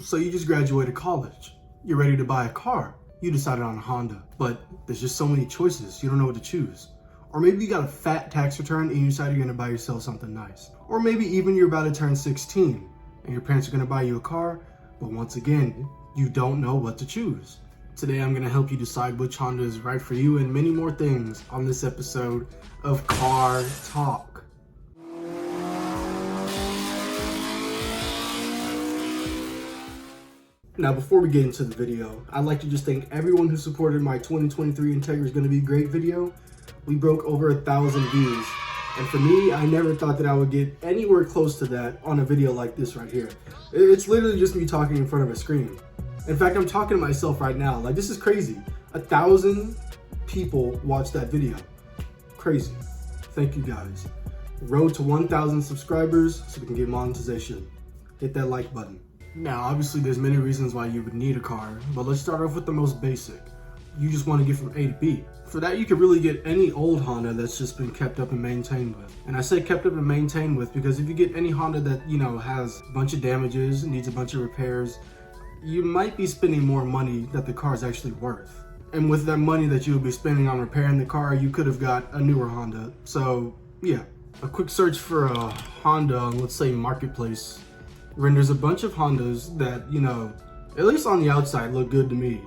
So you just graduated college. You're ready to buy a car. You decided on a Honda, but there's just so many choices, you don't know what to choose. Or maybe you got a fat tax return and you decide you're gonna buy yourself something nice. Or maybe even you're about to turn 16 and your parents are gonna buy you a car, but once again, you don't know what to choose. Today I'm gonna help you decide which Honda is right for you and many more things on this episode of Carrrrrr Talk. Now, before we get into the video, I'd like to just thank everyone who supported my 2023 Integra is Gonna Be Great video. We broke over 1,000 views. And for me, I never thought that I would get anywhere close to that on a video like this right here. It's literally just me talking in front of a screen. In fact, I'm talking to myself right now. Like, this is crazy. 1,000 people watched that video. Crazy. Thank you guys. Road to 1,000 subscribers so we can get monetization. Hit that like button. Now, obviously there's many reasons why you would need a car, but let's start off with the most basic. You just want to get from A to B. For that, you could really get any old Honda that's just been kept up and maintained with. And I say kept up and maintained with because if you get any Honda that, has a bunch of damages, needs a bunch of repairs, you might be spending more money that the car is actually worth. And with that money that you would be spending on repairing the car, you could have got a newer Honda. So yeah, a quick search for a Honda on, let's say, Marketplace renders a bunch of Hondas that, at least on the outside look good to me.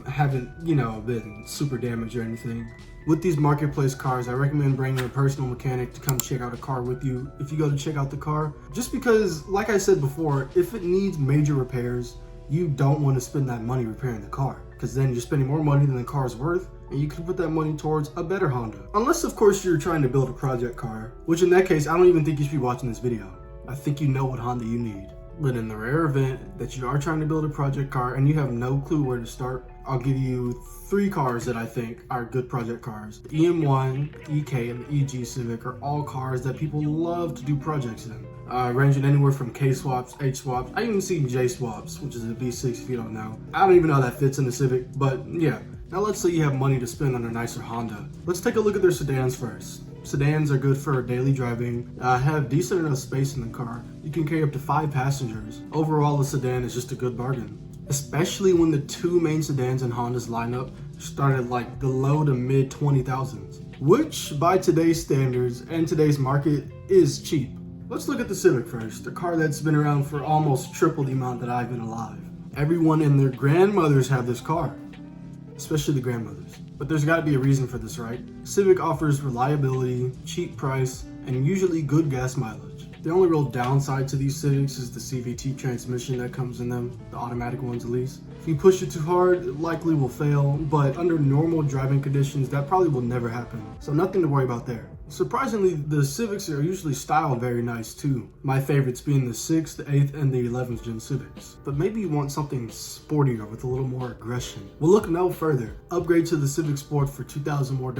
Haven't, been super damaged or anything. With these Marketplace cars, I recommend bringing a personal mechanic to come check out a car with you if you go to check out the car. Just because, like I said before, if it needs major repairs, you don't want to spend that money repairing the car, because then you're spending more money than the car's worth, and you can put that money towards a better Honda. Unless, of course, you're trying to build a project car, which in that case, I don't even think you should be watching this video. I think you know what Honda you need. But in the rare event that you are trying to build a project car and you have no clue where to start, I'll give you 3 cars that I think are good project cars. The EM1, the EK, and the EG Civic are all cars that people love to do projects in. Ranging anywhere from K-swaps, H-swaps, I even see J-swaps, which is a V6 if you don't know. I don't even know how that fits in the Civic, but yeah. Now let's say you have money to spend on a nicer Honda. Let's take a look at their sedans first. Sedans are good for daily driving, have decent enough space in the car. You can carry up to 5 passengers. Overall, the sedan is just a good bargain. Especially when the 2 main sedans in Honda's lineup start at like the low to mid 20,000s, which by today's standards and today's market is cheap. Let's look at the Civic first, a car that's been around for almost triple the amount that I've been alive. Everyone and their grandmothers have this car, especially the grandmothers. But there's got to be a reason for this, right? Civic offers reliability, cheap price, and usually good gas mileage. The only real downside to these Civics is the CVT transmission that comes in them, the automatic ones at least. If you push it too hard, it likely will fail, but under normal driving conditions, that probably will never happen. So nothing to worry about there. Surprisingly, the Civics are usually styled very nice too. My favorites being the 6th, the 8th, and the 11th gen Civics. But maybe you want something sportier with a little more aggression. Well, look no further. Upgrade to the Civic Sport for $2,000 more,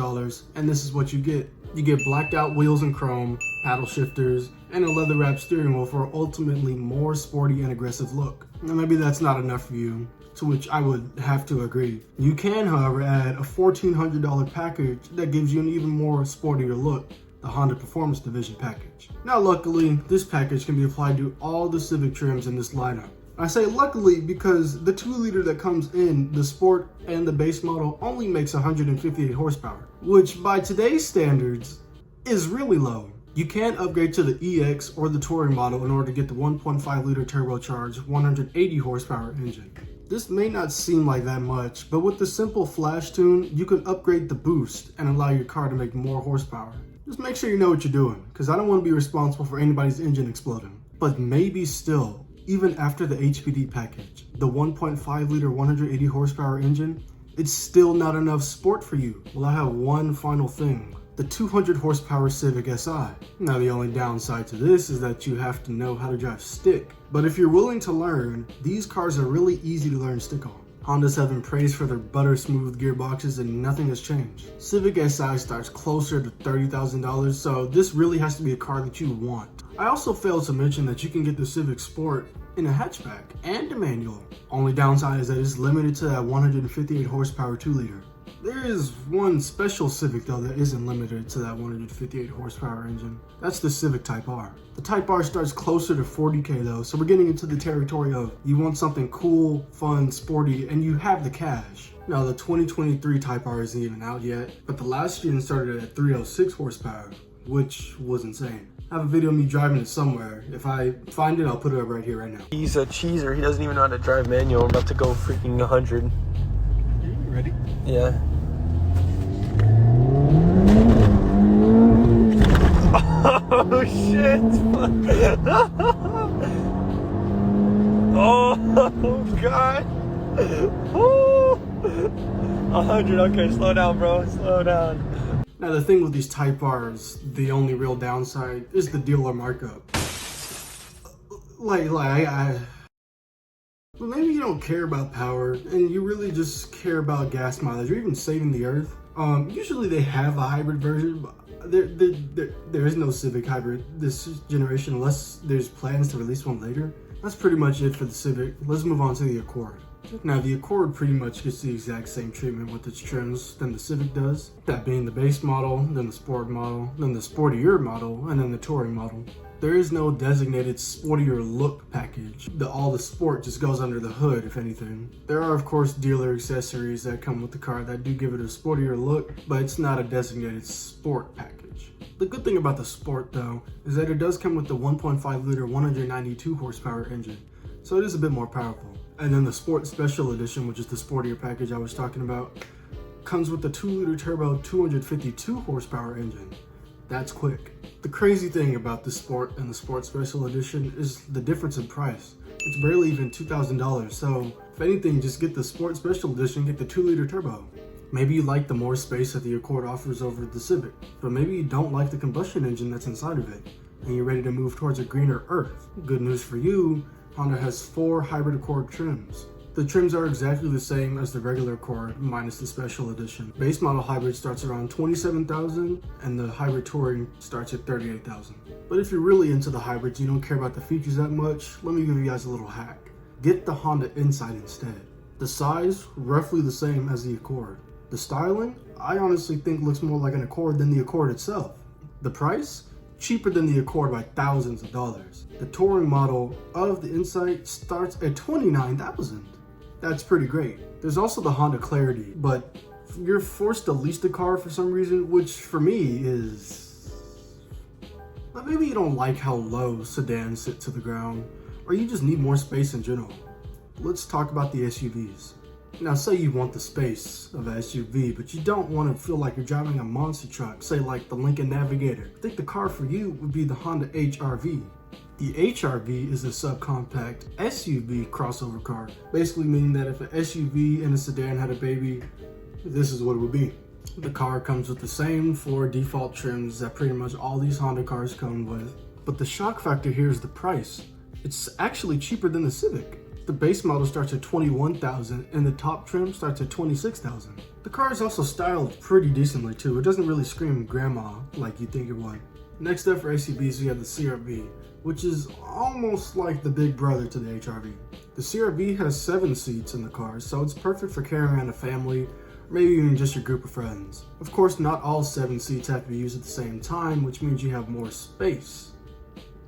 and this is what you get. You get blacked out wheels in chrome, paddle shifters, and a leather wrapped steering wheel for ultimately more sporty and aggressive look. Now maybe that's not enough for you, to which I would have to agree. You can, however, add a $1,400 package that gives you an even more sportier look, the Honda Performance Division package. Now luckily, this package can be applied to all the Civic trims in this lineup. I say luckily because the 2-liter that comes in the Sport and the base model only makes 158 horsepower, which by today's standards is really low. You can upgrade to the EX or the Touring model in order to get the 1.5-liter turbocharged 180 horsepower engine. This may not seem like that much, but with the simple flash tune, you can upgrade the boost and allow your car to make more horsepower. Just make sure you know what you're doing, because I don't want to be responsible for anybody's engine exploding. But maybe still, even after the HPD package, the 1.5-liter 180 horsepower engine, it's still not enough sport for you. Well, I have one final thing. The 200 horsepower Civic Si. Now the only downside to this is that you have to know how to drive stick. But if you're willing to learn, these cars are really easy to learn stick on. Hondas have been praised for their butter smooth gearboxes and nothing has changed. Civic Si starts closer to $30,000, so this really has to be a car that you want. I also failed to mention that you can get the Civic Sport in a hatchback and a manual. Only downside is that it's limited to that 158 horsepower 2-liter. There is one special Civic though that isn't limited to that 158 horsepower engine. That's the Civic Type R. The Type R starts closer to 40K though, so we're getting into the territory of you want something cool, fun, sporty, and you have the cash. Now the 2023 Type R isn't even out yet, but the last gen started at 306 horsepower, which was insane. I have a video of me driving it somewhere. If I find it, I'll put it up right here, right now. He's a cheeser. He doesn't even know how to drive manual. I'm about to go freaking 100. Are you ready? Yeah. Oh shit! Oh god! Woo! 100. Okay, slow down, bro. Slow down. Now the thing with these Type Rs, the only real downside is the dealer markup. Maybe you don't care about power and you really just care about gas mileage or even saving the earth. Usually they have a hybrid version, but there is no Civic hybrid this generation unless there's plans to release one later. That's pretty much it for the Civic. Let's move on to the Accord. Now the Accord pretty much gets the exact same treatment with its trims than the Civic does. That being the base model, then the sport model, then the sportier model, and then the touring model. There is no designated sportier look package. All the sport just goes under the hood, if anything. There are of course dealer accessories that come with the car that do give it a sportier look, but it's not a designated sport package. The good thing about the Sport though, is that it does come with the 1.5 liter 192 horsepower engine, so it is a bit more powerful. And then the Sport Special Edition, which is the sportier package I was talking about, comes with the 2 liter turbo 252 horsepower engine. That's quick. The crazy thing about the Sport and the Sport Special Edition is the difference in price. It's barely even $2,000, so if anything, just get the Sport Special Edition, get the 2 liter turbo. Maybe you like the more space that the Accord offers over the Civic, but maybe you don't like the combustion engine that's inside of it, and you're ready to move towards a greener earth. Good news for you, Honda has 4 hybrid Accord trims. The trims are exactly the same as the regular Accord, minus the special edition. Base model hybrid starts around $27,000, and the hybrid touring starts at $38,000. But if you're really into the hybrids, you don't care about the features that much, let me give you guys a little hack. Get the Honda Insight instead. The size, roughly the same as the Accord. The styling, I honestly think looks more like an Accord than the Accord itself. The price? Cheaper than the Accord by thousands of dollars. The touring model of the Insight starts at $29,000. That's pretty great. There's also the Honda Clarity, but you're forced to lease the car for some reason, which for me is... But maybe you don't like how low sedans sit to the ground, or you just need more space in general. Let's talk about the SUVs. Now say you want the space of an SUV, but you don't want to feel like you're driving a monster truck, say like the Lincoln Navigator. I think the car for you would be the Honda Hrv. The Hrv is a subcompact SUV crossover car, basically meaning that if an SUV and a sedan had a baby, this is what it would be. The car comes with the same 4 default trims that pretty much all these Honda cars come with, but the shock factor here is the price. It's actually cheaper than the Civic. The base model starts at $21,000 and the top trim starts at $26,000. The car is also styled pretty decently too. It doesn't really scream grandma like you'd think it would. Next up for SUVs, we have the CRV, which is almost like the big brother to the Hrv. The CRV has 7 seats in the car, so it's perfect for carrying around a family, or maybe even just your group of friends. Of course, not all 7 seats have to be used at the same time, which means you have more space.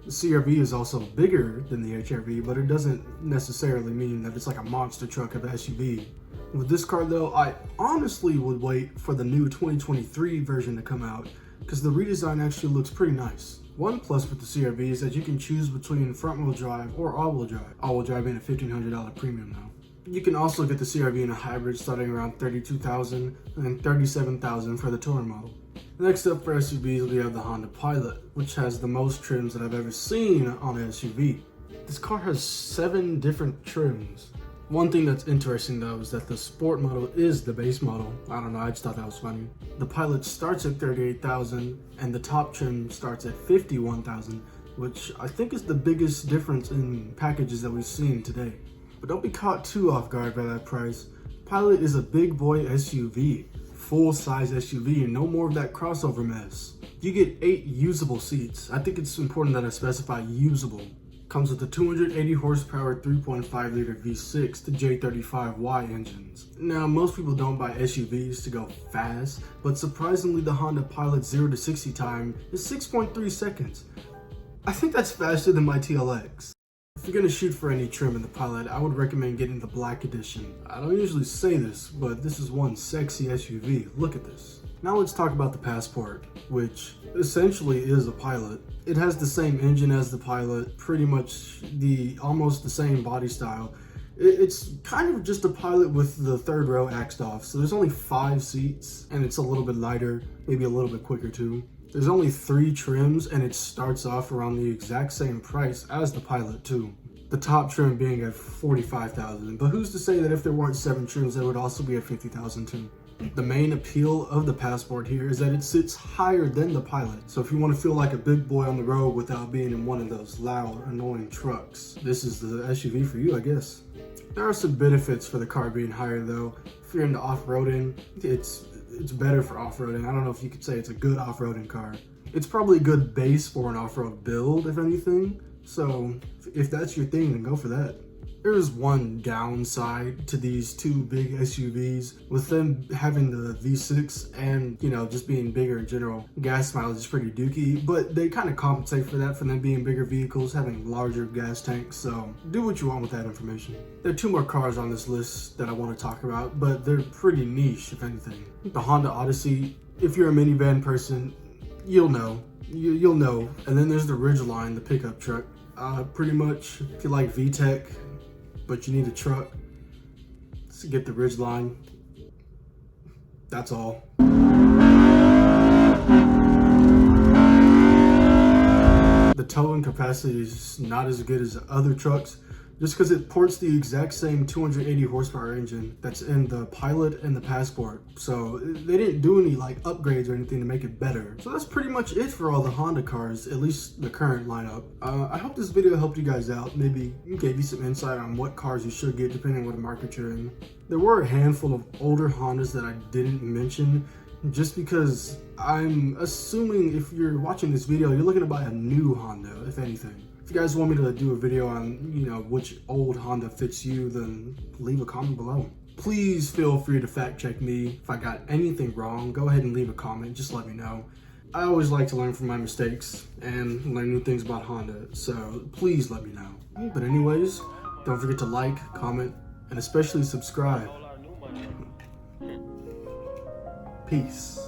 The CRV is also bigger than the Hrv, but it doesn't necessarily mean that it's like a monster truck of an SUV. With this car though, I honestly would wait for the new 2023 version to come out, because the redesign actually looks pretty nice. One plus with the CRV is that you can choose between front wheel drive or all wheel drive. All wheel drive being a $1,500 premium now. You can also get the CRV in a hybrid starting around $32,000 and then $37,000 for the touring model. Next up for SUVs, we have the Honda Pilot, which has the most trims that I've ever seen on an SUV. This car has 7 different trims. One thing that's interesting though is that the sport model is the base model. I don't know, I just thought that was funny. The Pilot starts at $38,000 and the top trim starts at $51,000, which I think is the biggest difference in packages that we've seen today. But don't be caught too off guard by that price. Pilot is a big boy SUV, full-size SUV, and no more of that crossover mess. You get 8 usable seats. I think it's important that I specify usable. Comes with the 280 horsepower 3.5 liter V6 to J35Y engines. Now, most people don't buy SUVs to go fast, but surprisingly the Honda Pilot's 0 to 60 time is 6.3 seconds. I think that's faster than my TLX. If you're gonna shoot for any trim in the Pilot, I would recommend getting the black edition. I don't usually say this, but this is one sexy SUV. Look at this. Now let's talk about the Passport, which essentially is a Pilot. It has the same engine as the Pilot, pretty much almost the same body style. It's kind of just a Pilot with the third row axed off, so there's only 5 seats, and it's a little bit lighter, maybe a little bit quicker too. There's only 3 trims, and it starts off around the exact same price as the Pilot too. The top trim being at $45,000, but who's to say that if there weren't 7 trims, it would also be at $50,000 too. The main appeal of the Passport here is that it sits higher than the Pilot. So if you want to feel like a big boy on the road without being in one of those loud, annoying trucks, this is the SUV for you, I guess. There are some benefits for the car being higher though. If you're into off-roading, it's better for off-roading. I don't know if you could say it's a good off-roading car. It's probably a good base for an off-road build, if anything. So if that's your thing, then go for that. There is one downside to these 2 big SUVs. With them having the V6 and, just being bigger in general, gas mileage is pretty dookie, but they kind of compensate for that from them being bigger vehicles, having larger gas tanks, so do what you want with that information. There are 2 more cars on this list that I want to talk about, but they're pretty niche, if anything. The Honda Odyssey, if you're a minivan person, you'll know. You'll know. And then there's the Ridgeline, the pickup truck. Pretty much, if you like VTEC, but you need a truck, so get the Ridgeline. That's all. The towing capacity is not as good as other trucks, just because it ports the exact same 280 horsepower engine that's in the Pilot and the Passport. So they didn't do any upgrades or anything to make it better. So that's pretty much it for all the Honda cars, at least the current lineup. I hope this video helped you guys out, maybe gave you some insight on what cars you should get depending on what market you're in. There were a handful of older Hondas that I didn't mention, just because I'm assuming if you're watching this video, you're looking to buy a new Honda, if anything. If you guys want me to do a video on, which old Honda fits you, then leave a comment below. Please feel free to fact check me. If I got anything wrong, go ahead and leave a comment, just let me know. I always like to learn from my mistakes and learn new things about Honda, so please let me know. But anyways, don't forget to like, comment, and especially subscribe. Peace.